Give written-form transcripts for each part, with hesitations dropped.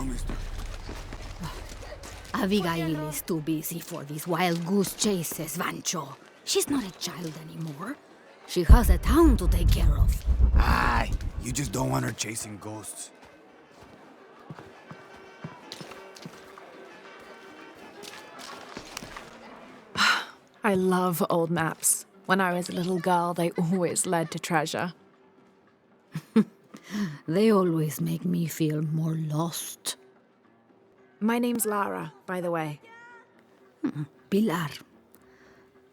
mister. Abigail is too busy for these wild goose chases, Vancho. She's not a child anymore. She has a town to take care of. Aye, you just don't want her chasing ghosts. I love old maps. When I was a little girl, they always led to treasure. They always make me feel more lost. My name's Lara, by the way. Pilar,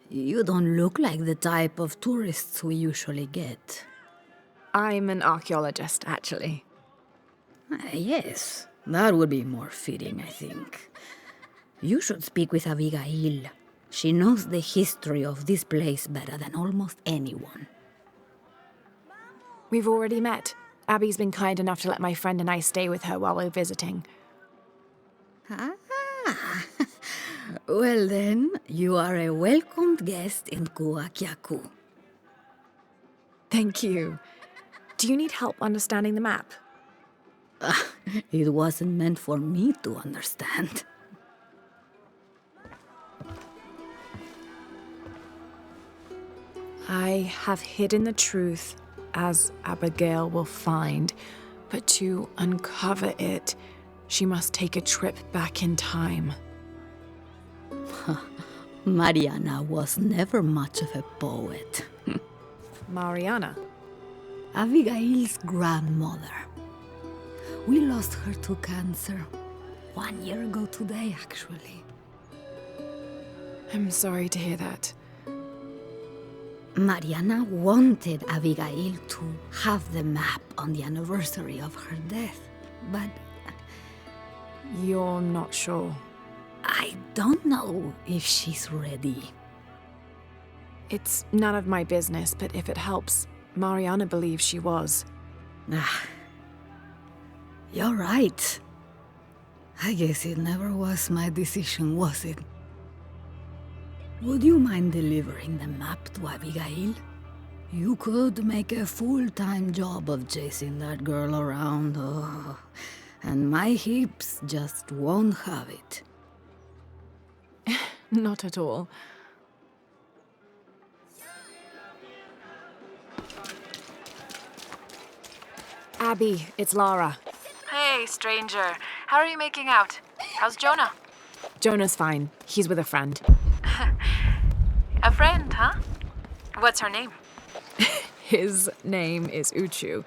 you don't look like the type of tourists we usually get. I'm an archaeologist, actually. Yes, that would be more fitting, I think. You should speak with Abigail. She knows the history of this place better than almost anyone. We've already met. Abby's been kind enough to let my friend and I stay with her while we're visiting. Ah, well then, you are a welcomed guest in Kuakyaku. Thank you. Do you need help understanding the map? It wasn't meant for me to understand. I have hidden the truth, as Abigail will find, but to uncover it, she must take a trip back in time. Mariana was never much of a poet. Mariana? Abigail's grandmother. We lost her to cancer 1 year ago today, actually. I'm sorry to hear that. Mariana wanted Abigail to have the map on the anniversary of her death, but You're not sure. I don't know if she's ready. It's none of my business, but if it helps, Mariana believes she was. You're right. I guess it never was my decision, was it? Would you mind delivering the map to Abigail? You could make a full-time job of chasing that girl around, and my hips just won't have it. Not at all. Abby, it's Lara. Hey, stranger. How are you making out? How's Jonah? Jonah's fine. He's with a friend. A friend, huh? What's her name? His name is Uchu.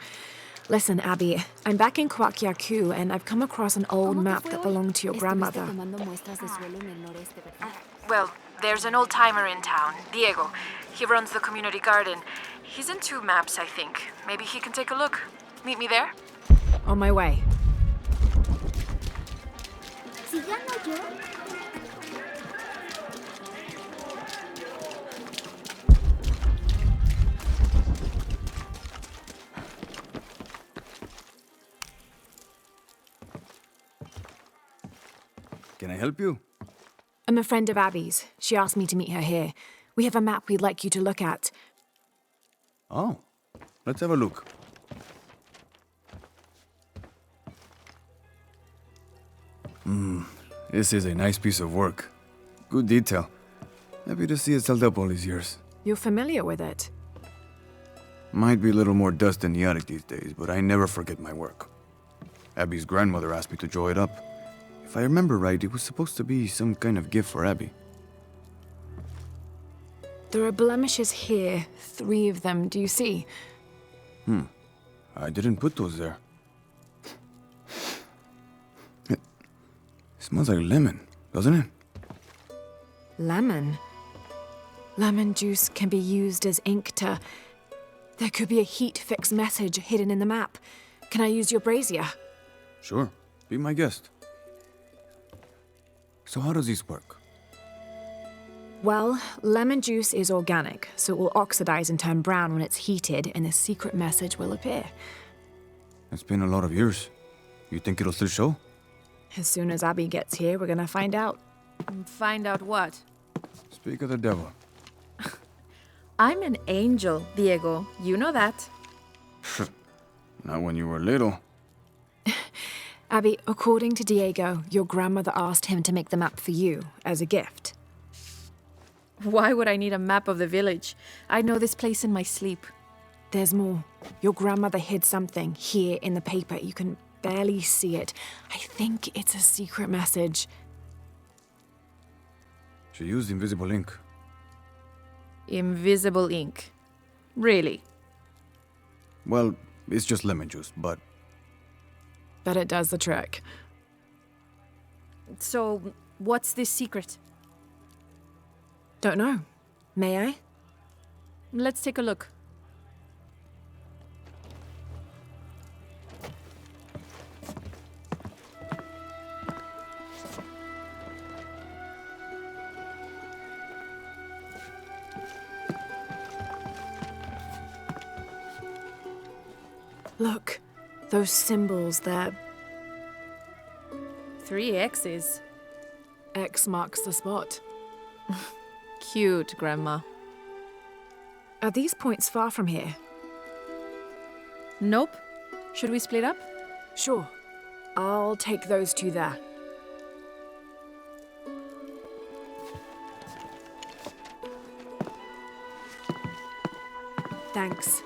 Listen, Abby, I'm back in Kuakyaku and I've come across an old map that belonged to your grandmother. Well, there's an old-timer in town, Diego. He runs the community garden. He's into maps, I think. Maybe he can take a look. Meet me there? On my way. Can I help you? I'm a friend of Abby's. She asked me to meet her here. We have a map we'd like you to look at. Oh, let's have a look. This is a nice piece of work. Good detail. Happy to see it held up all these years. You're familiar with it? Might be a little more dust than the attic these days, but I never forget my work. Abby's grandmother asked me to draw it up. If I remember right, it was supposed to be some kind of gift for Abby. There are blemishes here, 3 of them, do you see? I didn't put those there. It smells like lemon, doesn't it? Lemon? Lemon juice can be used as ink to... There could be a heat-fix message hidden in the map. Can I use your brazier? Sure, be my guest. So how does this work? Well, lemon juice is organic, so it will oxidize and turn brown when it's heated, and a secret message will appear. It's been a lot of years. You think it'll still show? As soon as Abby gets here, we're gonna find out. Find out what? Speak of the devil. I'm an angel, Diego. You know that. Not when you were little. Abby, according to Diego, your grandmother asked him to make the map for you as a gift. Why would I need a map of the village? I know this place in my sleep. There's more. Your grandmother hid something here in the paper. You can barely see it. I think it's a secret message. She used invisible ink. Invisible ink. Really? Well, it's just lemon juice, but But it does the trick. So, what's this secret? Don't know. May I? Let's take a look. Look, those symbols there. 3 X's. X marks the spot. Cute, Grandma. Are these points far from here? Nope. Should we split up? Sure. I'll take those two there. Thanks.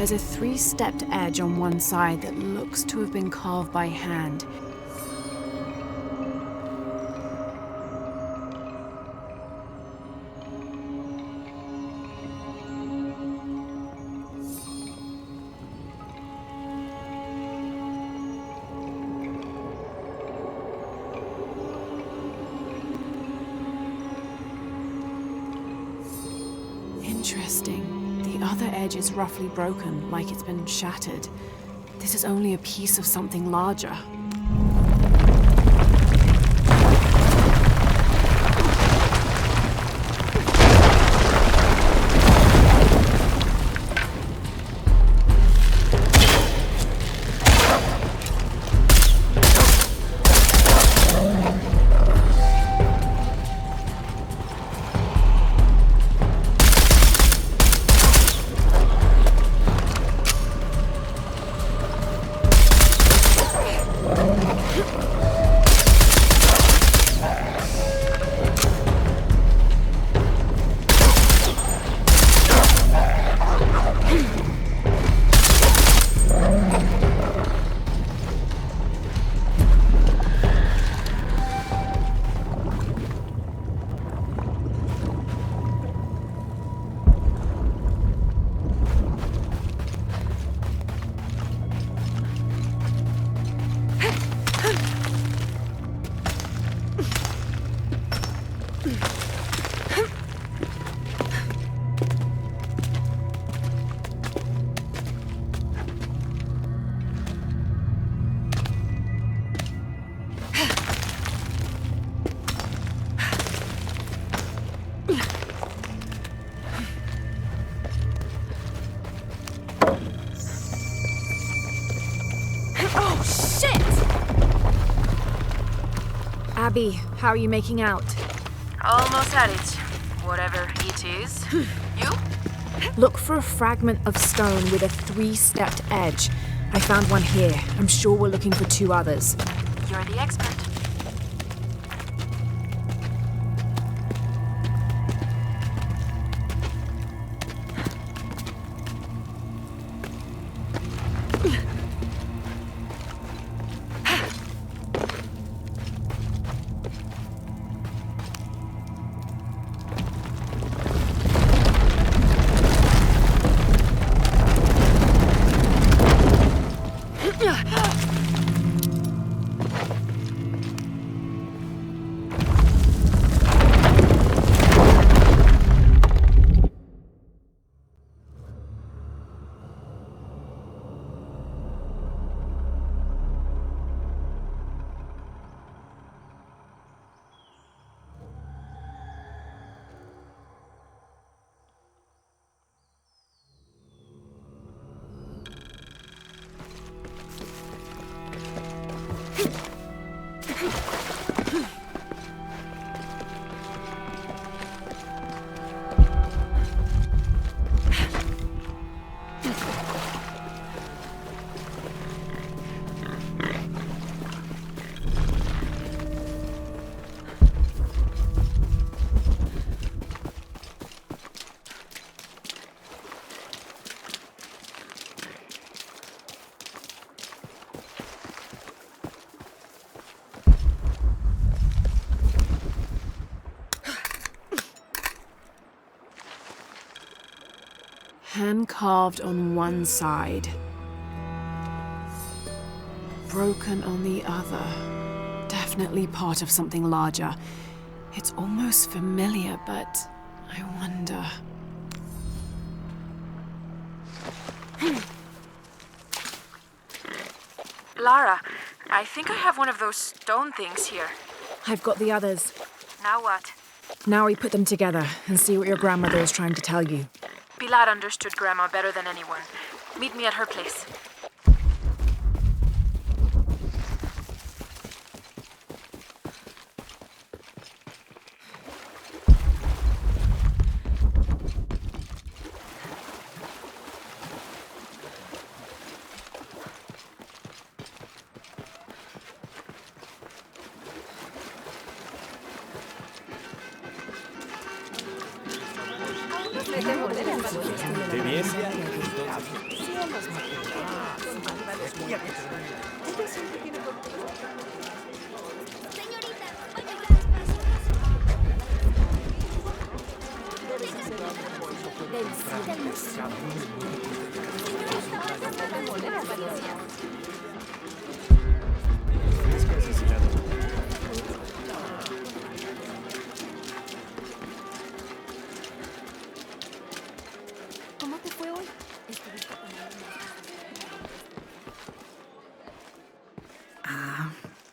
There's a three-stepped edge on one side that looks to have been carved by hand. Interesting. The other edge is roughly broken, like it's been shattered. This is only a piece of something larger. Abby, how are you making out? Almost at it. Whatever it is. You? Look for a fragment of stone with a 3-stepped edge. I found one here. I'm sure we're looking for 2 others. You're the expert. Hand carved on one side. Broken on the other. Definitely part of something larger. It's almost familiar, but I wonder... Lara, I think I have one of those stone things here. I've got the others. Now what? Now we put them together and see what your grandmother is trying to tell you. Pilar understood Grandma better than anyone. Meet me at her place.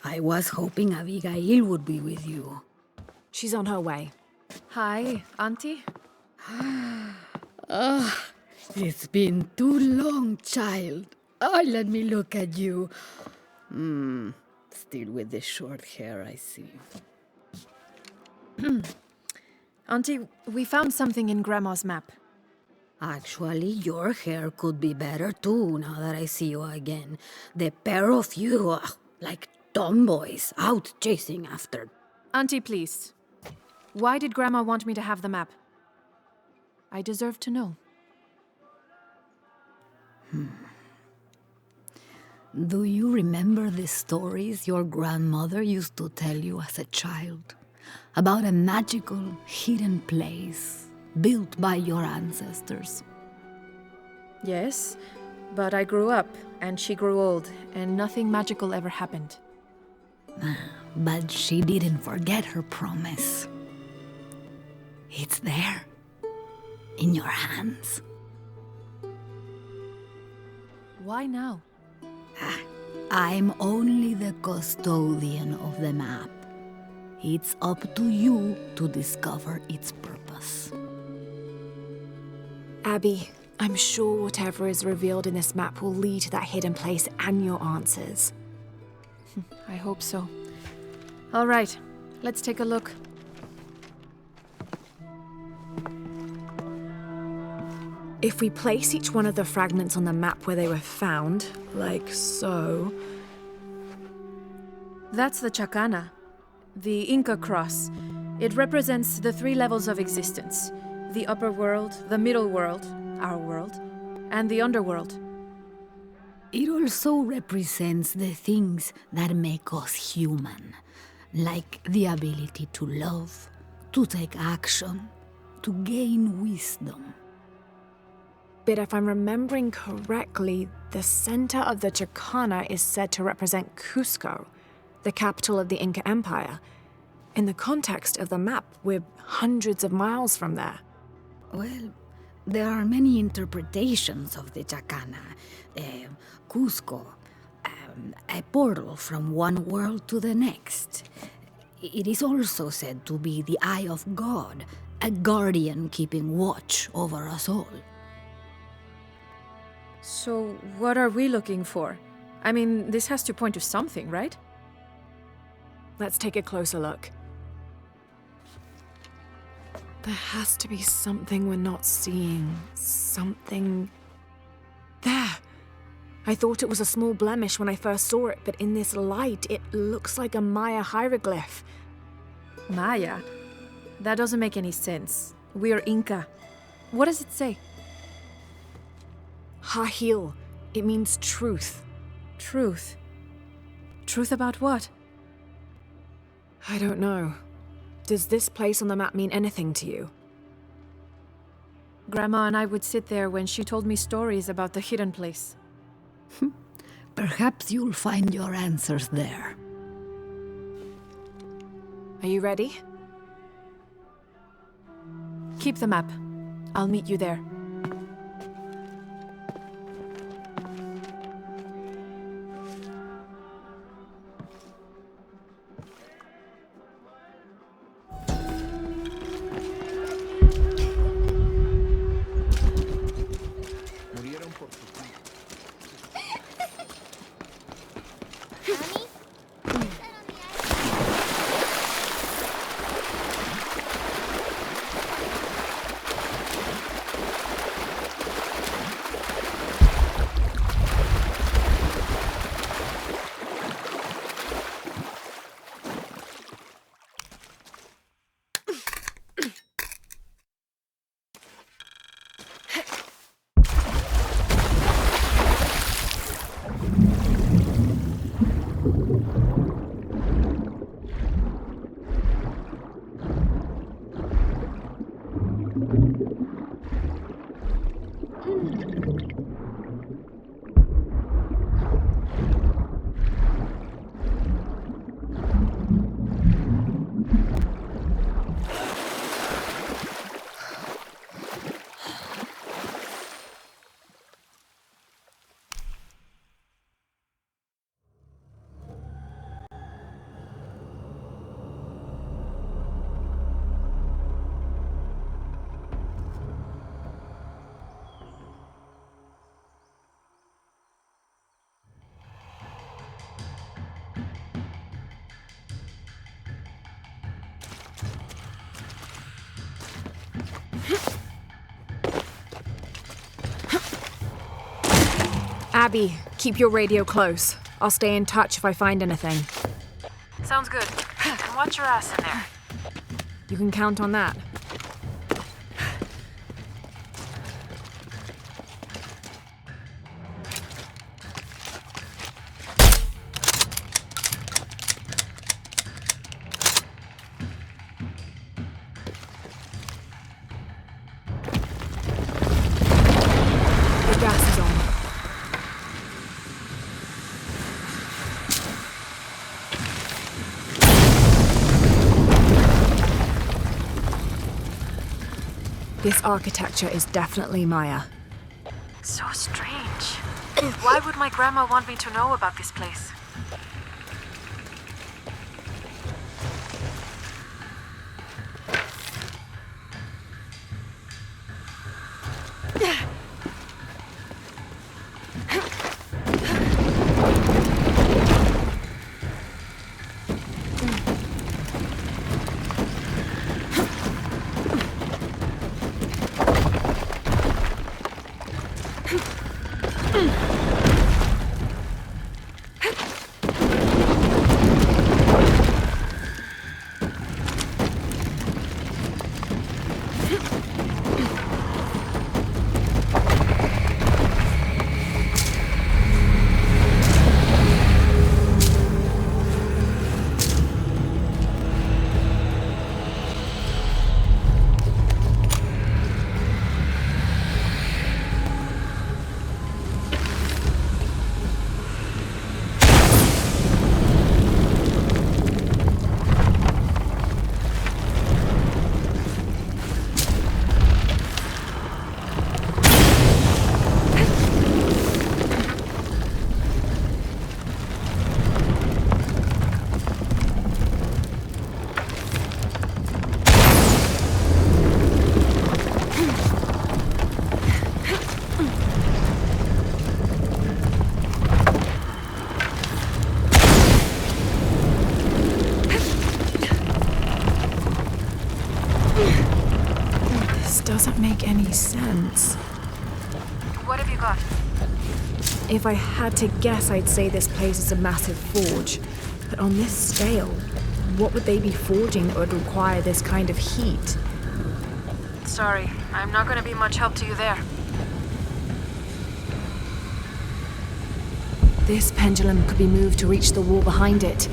I was hoping Abigail would be with you. She's on her way. Hi, Auntie. It's been too long, child. Oh, let me look at you. Still with the short hair, I see. Auntie, we found something in Grandma's map. Actually, your hair could be better too, now that I see you again. The pair of you are like tomboys out chasing after. Auntie, please. Why did Grandma want me to have the map? I deserve to know. Do you remember the stories your grandmother used to tell you as a child? About a magical hidden place built by your ancestors? Yes, but I grew up, and she grew old, and nothing magical ever happened. But she didn't forget her promise. It's there, in your hands. Why now? I'm only the custodian of the map. It's up to you to discover its purpose. Abby, I'm sure whatever is revealed in this map will lead to that hidden place and your answers. I hope so. All right, let's take a look. If we place each one of the fragments on the map where they were found, like so... That's the Chacana, the Inca cross. It represents the 3 levels of existence. The upper world, the middle world, our world, and the underworld. It also represents the things that make us human, like the ability to love, to take action, to gain wisdom. But if I'm remembering correctly, the center of the Chacana is said to represent Cusco, the capital of the Inca Empire. In the context of the map, we're hundreds of miles from there. Well, there are many interpretations of the Chacana. Cusco, a portal from one world to the next. It is also said to be the eye of God, a guardian keeping watch over us all. So, what are we looking for? I mean, this has to point to something, right? Let's take a closer look. There has to be something we're not seeing. Something... There! I thought it was a small blemish when I first saw it, but in this light, it looks like a Maya hieroglyph. Maya? That doesn't make any sense. We are Inca. What does it say? Hahil. It means truth. Truth. Truth about what? I don't know. Does this place on the map mean anything to you? Grandma and I would sit there when she told me stories about the hidden place. Perhaps you'll find your answers there. Are you ready? Keep the map. I'll meet you there. Abby, keep your radio close. I'll stay in touch if I find anything. Sounds good. And watch your ass in there. You can count on that. The gas is on. This architecture is definitely Maya. So strange. Why would my grandma want me to know about this place? Doesn't make any sense. What have you got? If I had to guess, I'd say this place is a massive forge. But on this scale, what would they be forging that would require this kind of heat? Sorry, I'm not gonna be much help to you there. This pendulum could be moved to reach the wall behind it.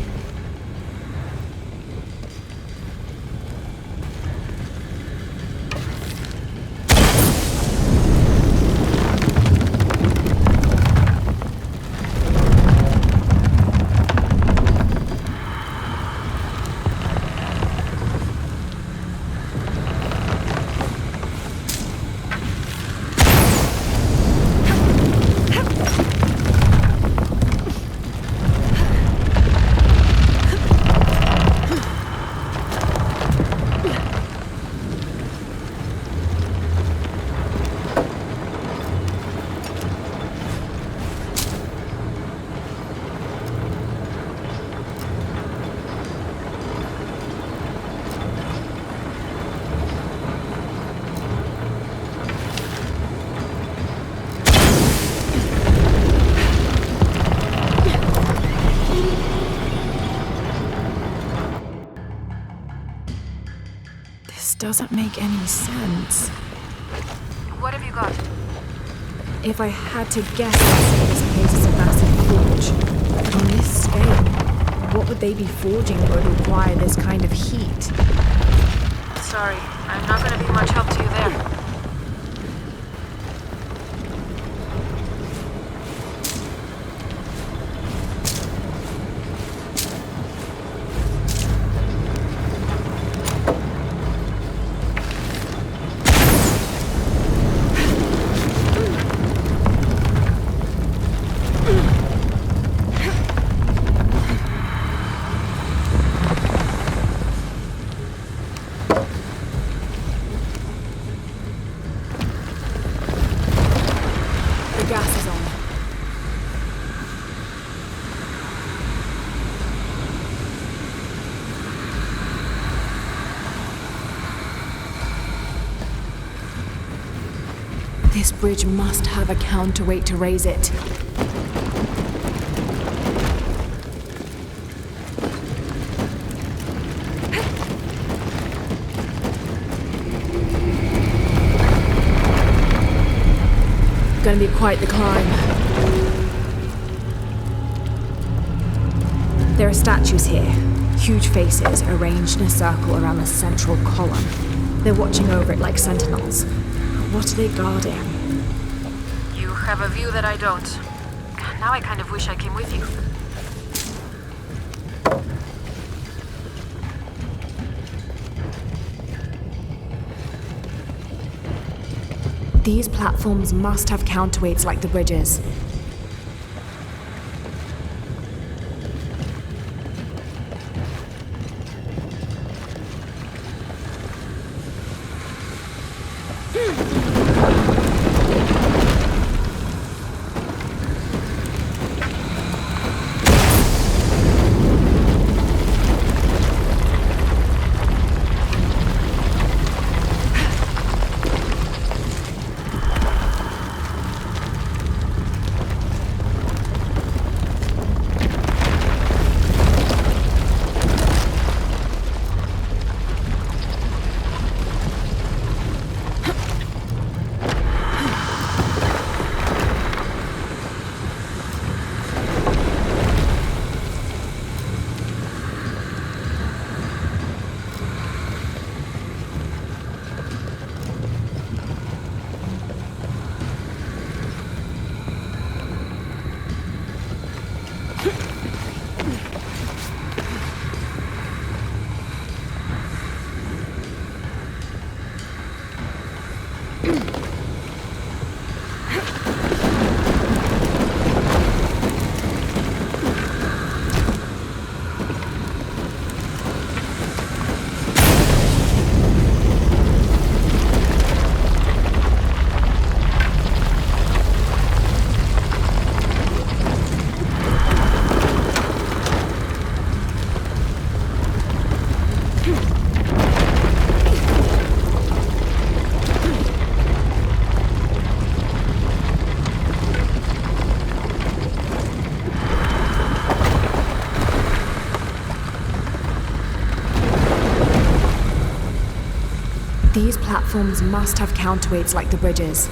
Doesn't make any sense. What have you got? If I had to guess, I'd say this place is a massive forge. But on this scale, what would they be forging that would require this kind of heat? Sorry, I'm not gonna be much help to you there. This bridge must have a counterweight to raise it. Gonna be quite the climb. There are statues here. Huge faces arranged in a circle around the central column. They're watching over it like sentinels. What are they guarding? You have a view that I don't. Now I kind of wish I came with you. These platforms must have counterweights like the bridges. platforms must have counterweights like the bridges.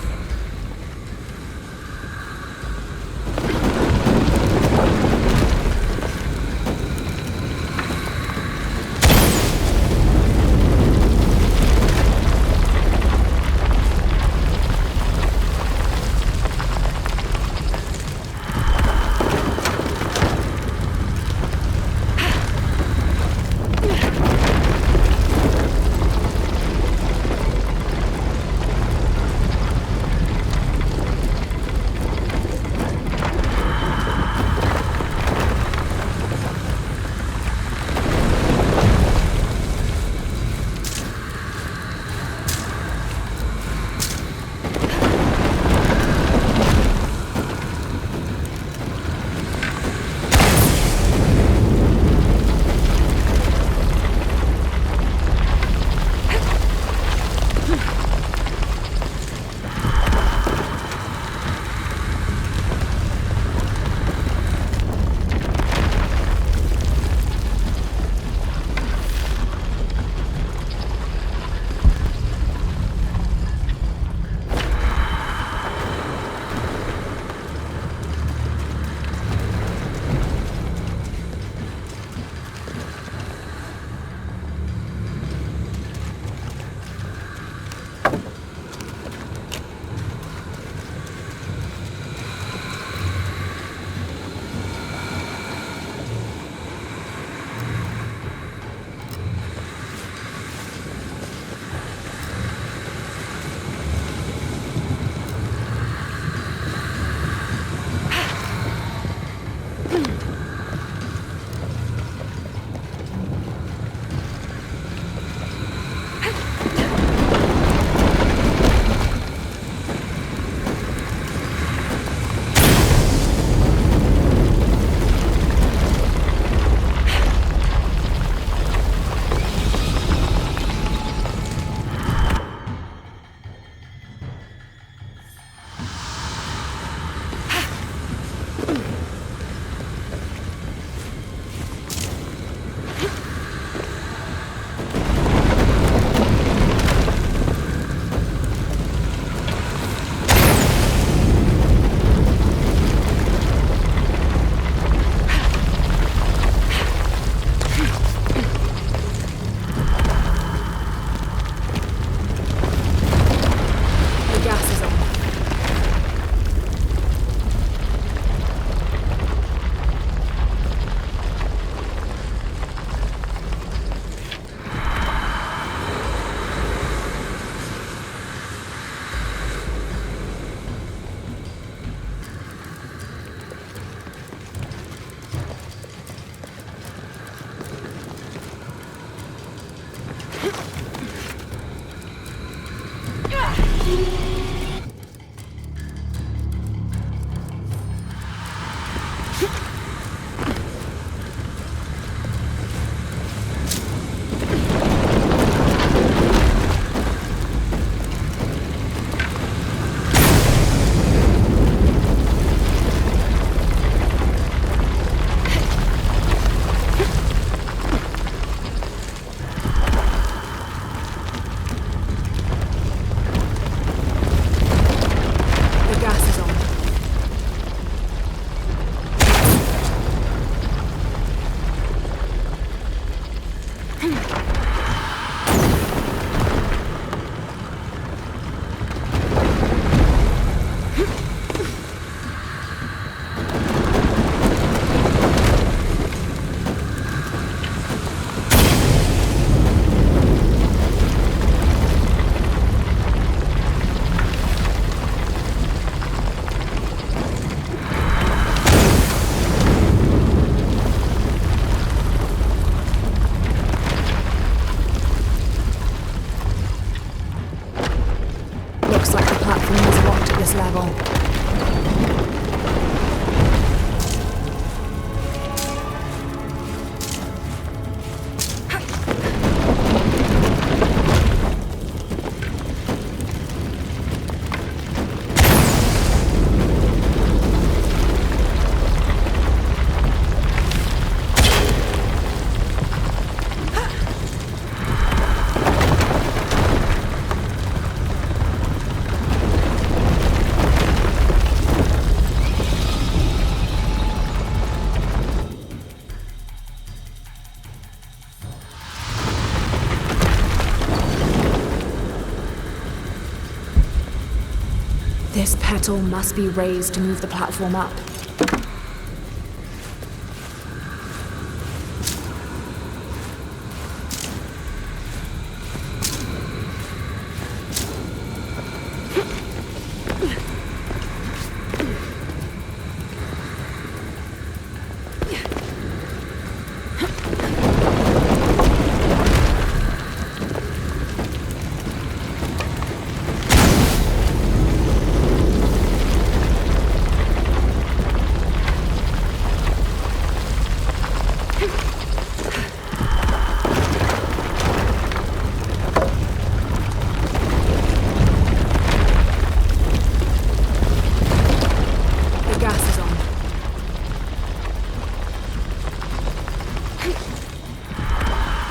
petal must be raised to move the platform up.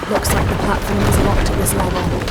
Looks like the platform is locked at this level.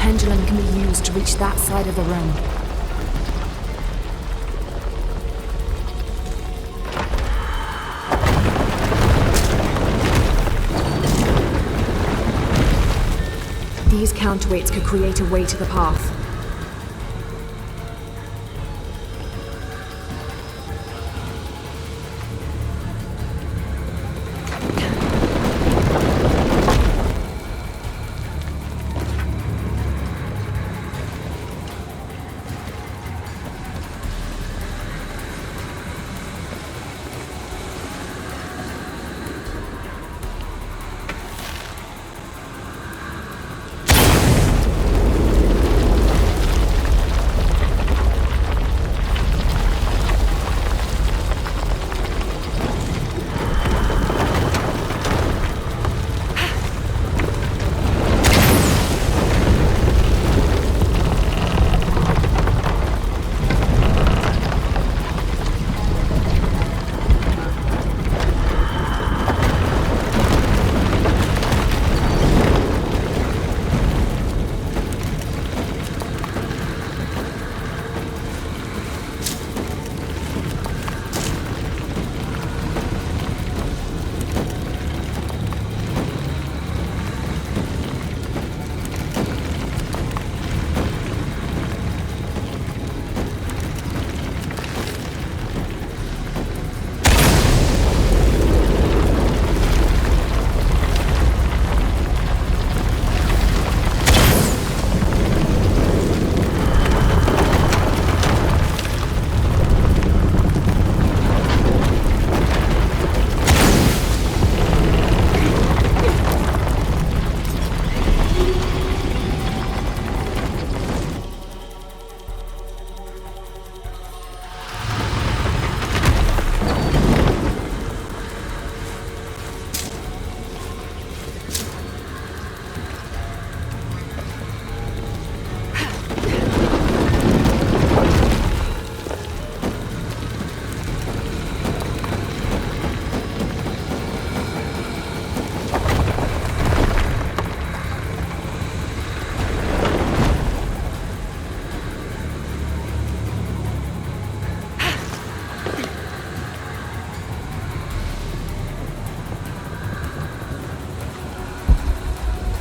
Pendulum can be used to reach that side of the room. These counterweights could create a way to the path.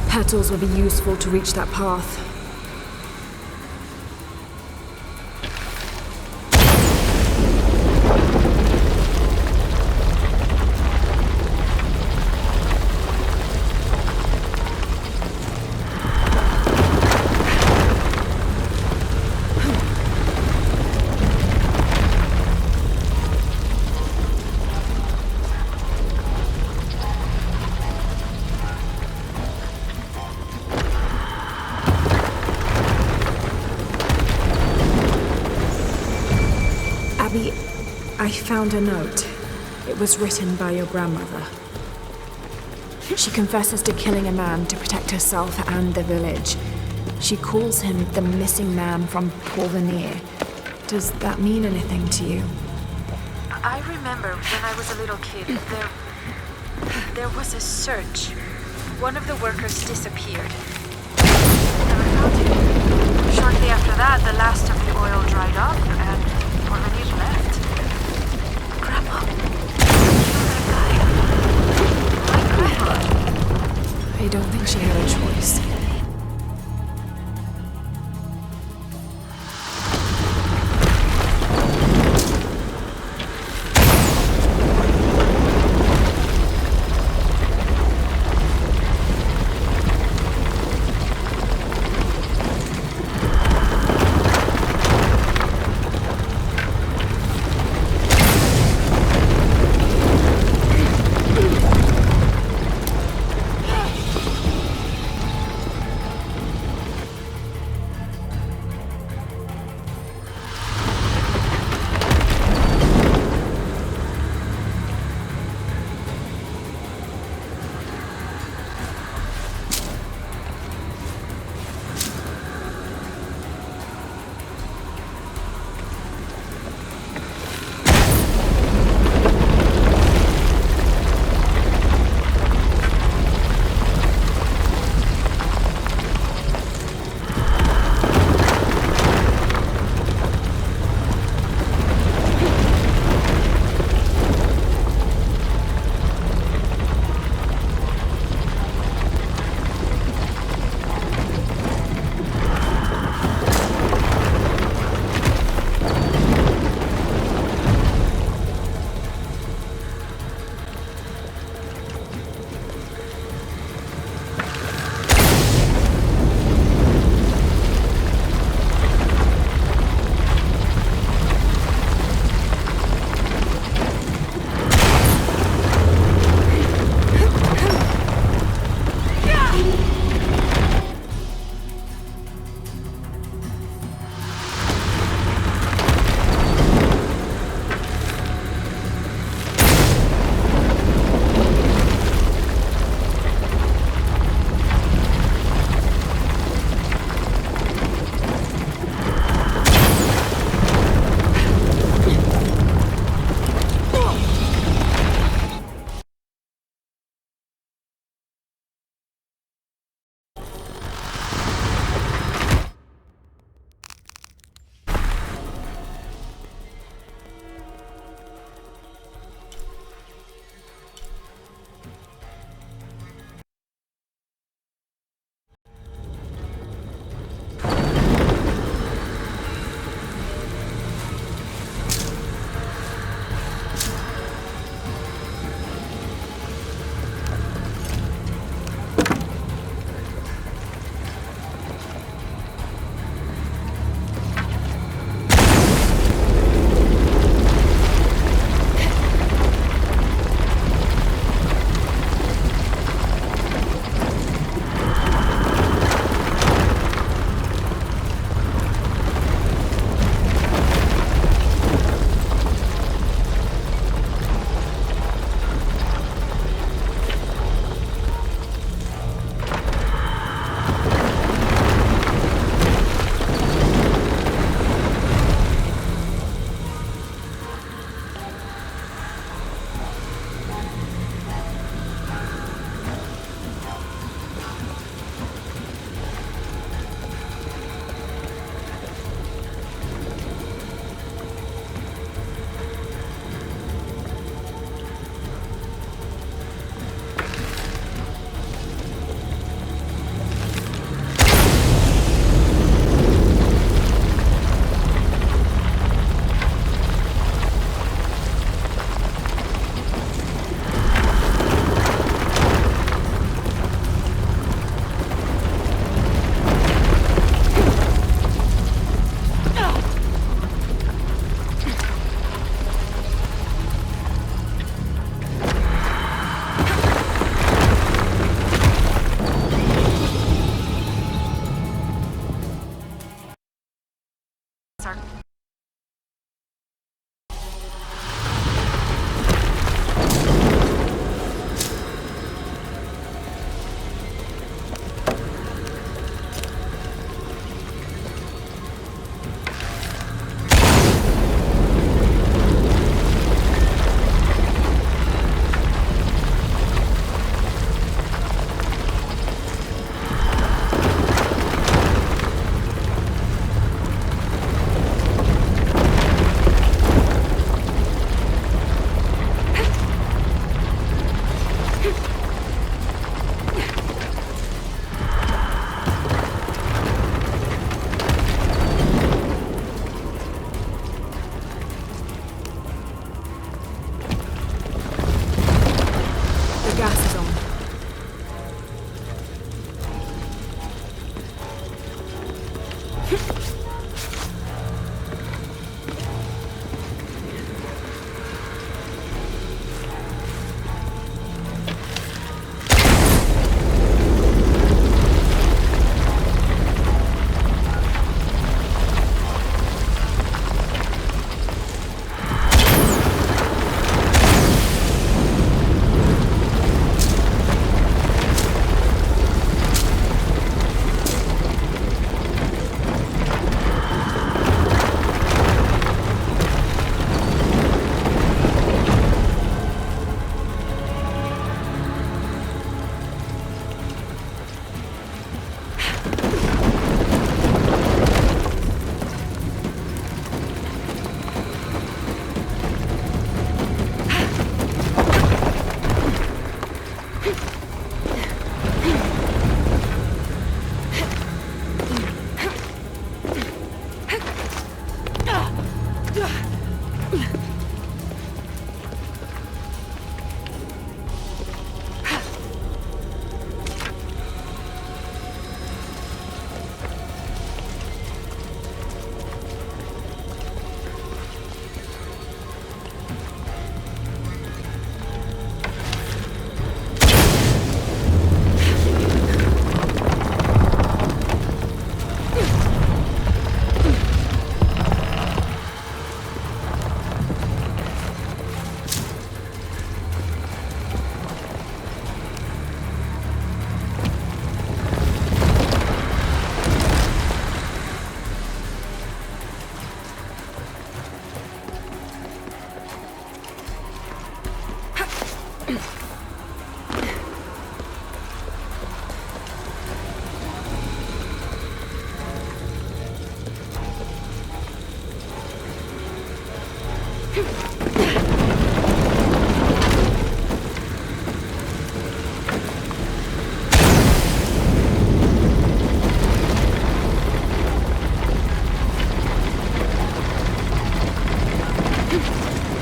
Petals will be useful to reach that path. Abby, I found a note. It was written by your grandmother. She confesses to killing a man to protect herself and the village. She calls him the missing man from Porvenir. Does that mean anything to you? I remember when I was a little kid, there was a search. One of the workers disappeared. Never found him. Shortly after that, the last of the oil dried up, and Porvenir left. Grandma, kill that guy. My grandma. I don't think she had a choice.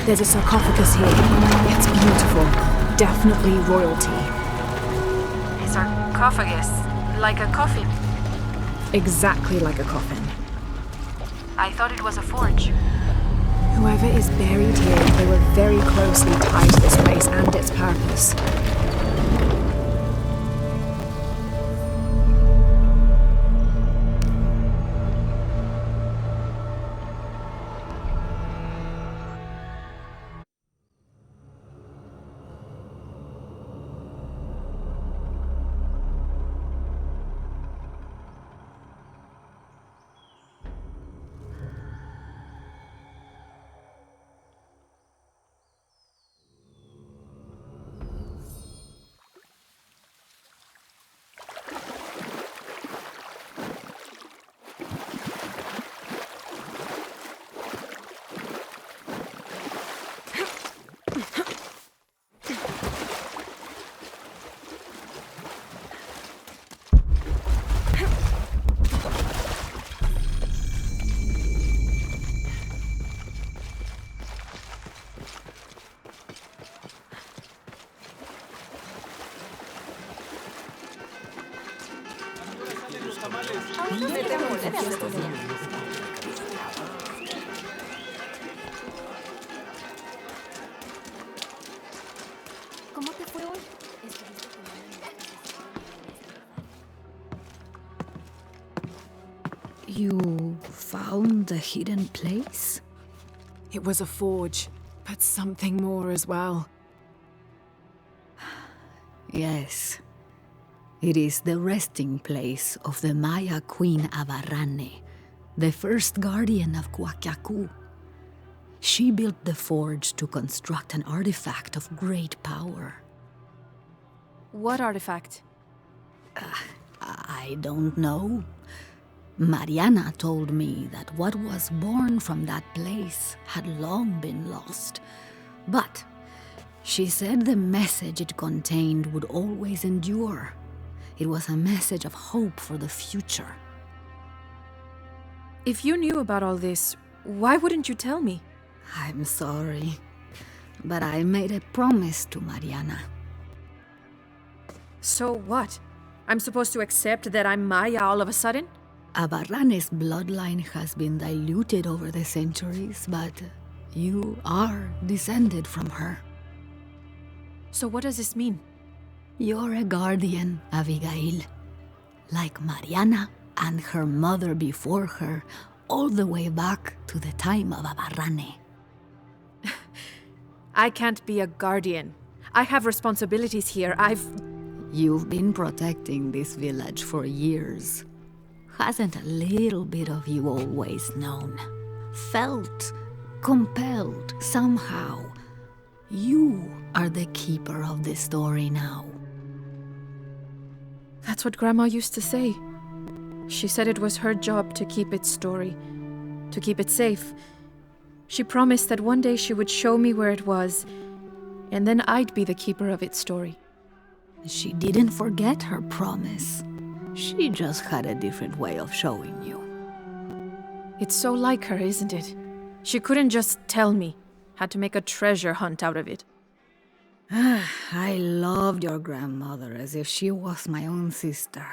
There's a sarcophagus here. It's beautiful. Definitely royalty. A sarcophagus, like a coffin. Exactly like a coffin. I thought it was a forge. Whoever is buried here, they were very closely tied to this place and its purpose. You found the hidden place? It was a forge, but something more as well. Yes. It is the resting place of the Maya queen Abarrane, the first guardian of Huacacu. She built the forge to construct an artifact of great power. What artifact? I don't know. Mariana told me that what was born from that place had long been lost. But she said the message it contained would always endure. It was a message of hope for the future. If you knew about all this, why wouldn't you tell me? I'm sorry, but I made a promise to Mariana. So what? I'm supposed to accept that I'm Maya all of a sudden? Abarrane's bloodline has been diluted over the centuries, but you are descended from her. So what does this mean? You're a guardian, Abigail. Like Mariana and her mother before her, all the way back to the time of Abarrane. I can't be a guardian. I have responsibilities here. You've been protecting this village for years. Hasn't a little bit of you always known? Felt compelled somehow? You are the keeper of this story now. That's what Grandma used to say. She said it was her job to keep its story, to keep it safe. She promised that one day she would show me where it was, and then I'd be the keeper of its story. She didn't forget her promise. She just had a different way of showing you. It's so like her, isn't it? She couldn't just tell me. Had to make a treasure hunt out of it. I loved your grandmother as if she was my own sister.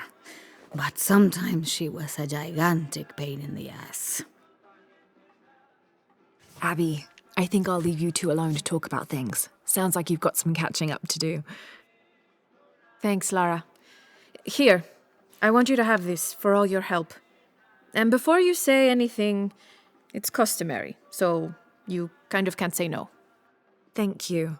But sometimes she was a gigantic pain in the ass. Abby, I think I'll leave you two alone to talk about things. Sounds like you've got some catching up to do. Thanks, Lara. Here, I want you to have this for all your help. And before you say anything, it's customary, so you kind of can't say no. Thank you.